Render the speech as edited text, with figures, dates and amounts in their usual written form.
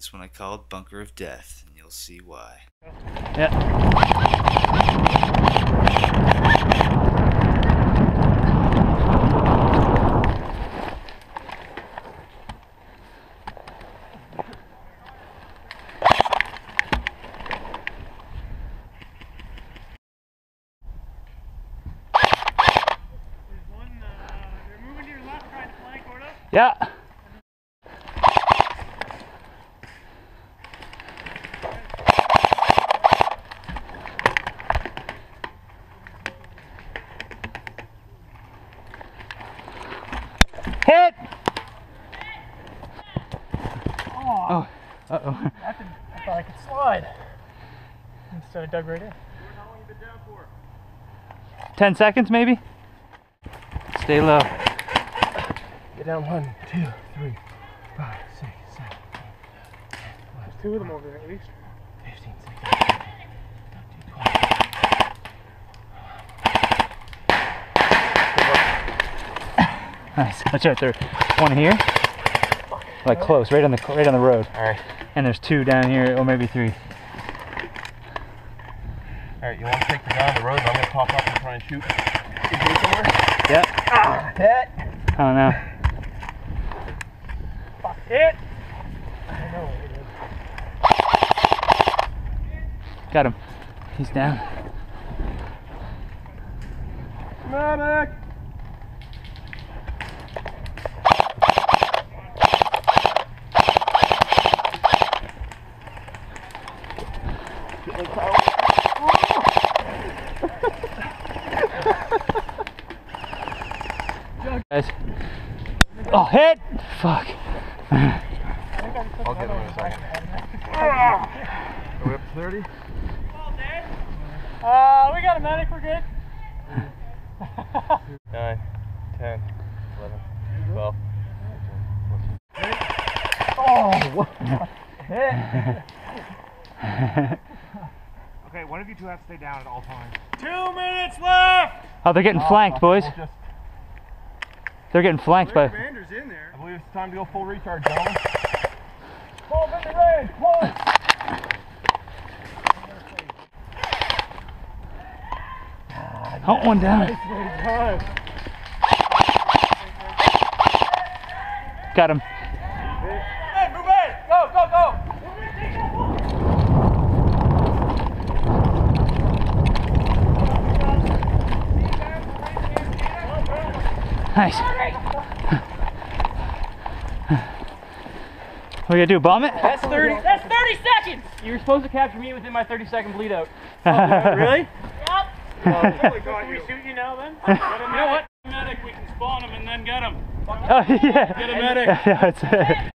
This one I called Bunker of Death, and you'll see why. Yeah. Yeah. Hit! Oh. Uh-oh. I thought I could slide. Instead I dug right in. How long have you been down for? 10 seconds maybe? Stay low. Get down 1, 2, 3, 5, 6, 7, 8, 9, 10, 11, 12, 2 of them over there at least. 15, 16, 17, 18, 19, 20. Nice. That's right there. One here. Like close, right on the road. Alright. And there's 2 down here, or maybe 3. Alright, you want to take the guy on the road and I'm going to pop up and try and shoot. You do somewhere? Yep. Hit! I don't know. Fuck it! I know what it is. Got him. He's down. Medic! Guys. Oh, hit! Fuck. I'll get him in a second. Are we up to 30? We got a medic, we're good. 9, 10, 11, 12, 13, 14. Oh, what? Okay, one of you two have to stay down at all times. 2 minutes left! Oh, they're getting flanked, boys. They're getting flanked by... Commander's in there. I believe it's time to go full recharge, gentlemen. Pull up in the range, pull! Hunt one down. Got him. Hey, move in! Go, go, go! Nice. What are you gonna do, bomb it? That's 30 seconds! You were supposed to capture me within my 30-second bleed out. Really? Yep. Can we shoot you now then? You know what? Medic, we can spawn him and then get him. Oh, yeah. Get a medic. Yeah,